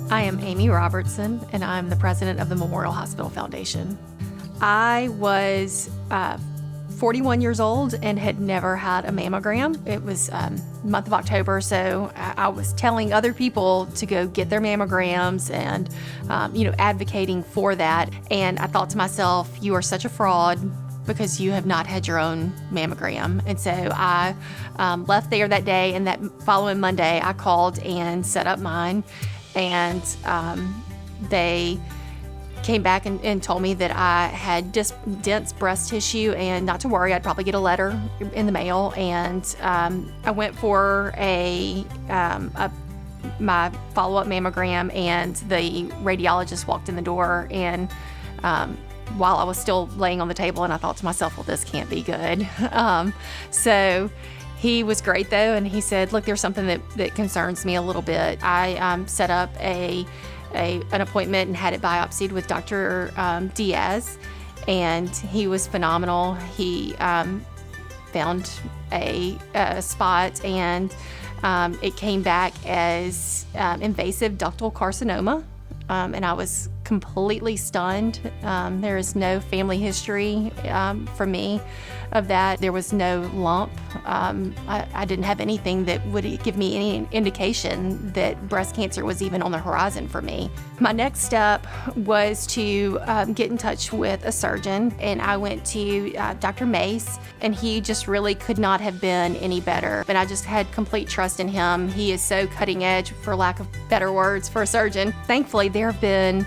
I am Aimee Robertson, and I'm the president of the Memorial Hospital Foundation. I was 41 years old and had never had a mammogram. It was month of October, so I was telling other people to go get their mammograms and, advocating for that. And I thought to myself, you are such a fraud because you have not had your own mammogram. And so I left there that day, and that following Monday, I called and set up mine. And they came back and told me that I had dense breast tissue and not to worry, I'd probably get a letter in the mail. And I went for my follow-up mammogram, and the radiologist walked in the door, and while I was still laying on the table, and I thought to myself, well, this can't be good. So he was great though, and he said, look, there's something that concerns me a little bit. I set up an appointment and had it biopsied with Dr. Diaz, and he was phenomenal. He found a spot, and it came back as invasive ductal carcinoma, and I was completely stunned. There is no family history for me of that. There was no lump. I didn't have anything that would give me any indication that breast cancer was even on the horizon for me. My next step was to get in touch with a surgeon, and I went to Dr. Mace, and he just really could not have been any better. And I just had complete trust in him. He is so cutting edge, for lack of better words, for a surgeon. Thankfully, there have been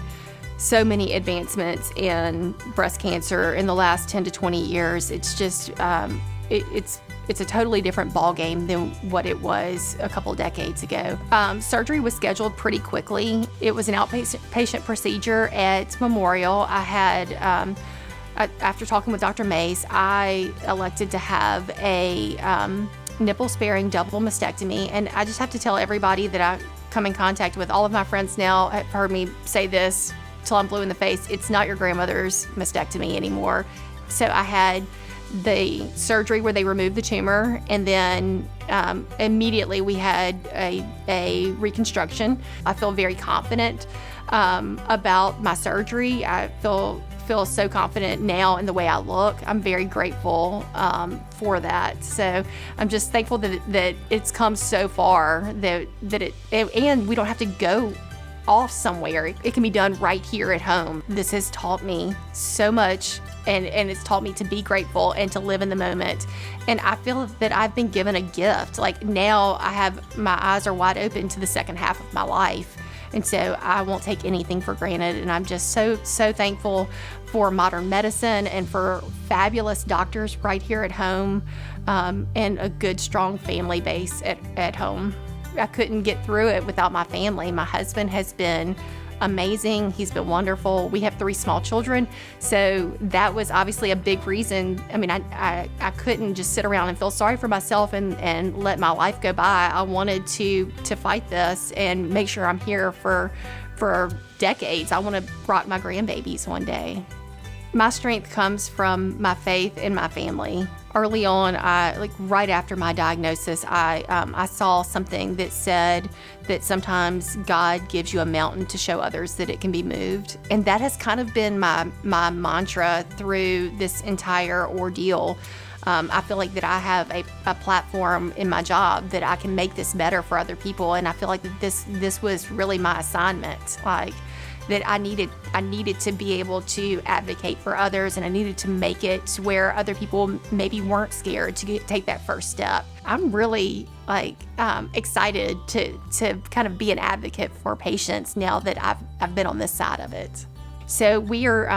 so many advancements in breast cancer in the last 10 to 20 years. It's just, it's a totally different ballgame than what it was a couple decades ago. Surgery was scheduled pretty quickly. It was an outpatient procedure at Memorial. I had, after talking with Dr. Mace, I elected to have a nipple-sparing double mastectomy. And I just have to tell everybody that I come in contact with, all of my friends now have heard me say this till I'm blue in the face, it's not your grandmother's mastectomy anymore. So I had the surgery where they removed the tumor, and then immediately we had a reconstruction. I feel very confident about my surgery. I feel so confident now in the way I look. I'm very grateful for that. So I'm just thankful that it's come so far that and we don't have to go off somewhere. It can be done right here at home. This has taught me so much, and it's taught me to be grateful and to live in the moment. And I feel that I've been given a gift. Like now my eyes are wide open to the second half of my life. And so I won't take anything for granted. And I'm just so thankful for modern medicine and for fabulous doctors right here at home, and a good, strong family base at home. I couldn't get through it without my family. My husband has been amazing. He's been wonderful. We have 3 small children, so that was obviously a big reason. I mean, I couldn't just sit around and feel sorry for myself and let my life go by. I wanted to fight this and make sure I'm here for decades. I want to rock my grandbabies one day. My strength comes from my faith in my family. Early on, right after my diagnosis, I saw something that said that sometimes God gives you a mountain to show others that it can be moved. And that has kind of been my mantra through this entire ordeal. I feel like that I have a platform in my job that I can make this better for other people. And I feel like that this was really my assignment. That I needed to be able to advocate for others, and I needed to make it where other people maybe weren't scared to take that first step. I'm really excited to kind of be an advocate for patients now that I've been on this side of it. So we're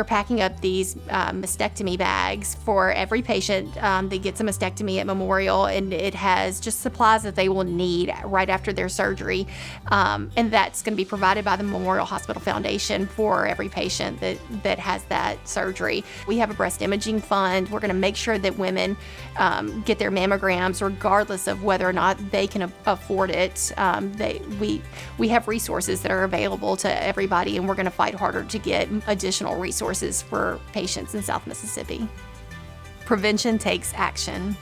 packing up these mastectomy bags for every patient that gets a mastectomy at Memorial, and it has just supplies that they will need right after their surgery, and that's going to be provided by the Memorial Hospital Foundation for every patient that has that surgery. We have a breast imaging fund. We're going to make sure that women get their mammograms regardless of whether or not they can afford it. We have resources that are available to everybody, and we're going to fight harder to get additional resources for patients in South Mississippi. Prevention takes action.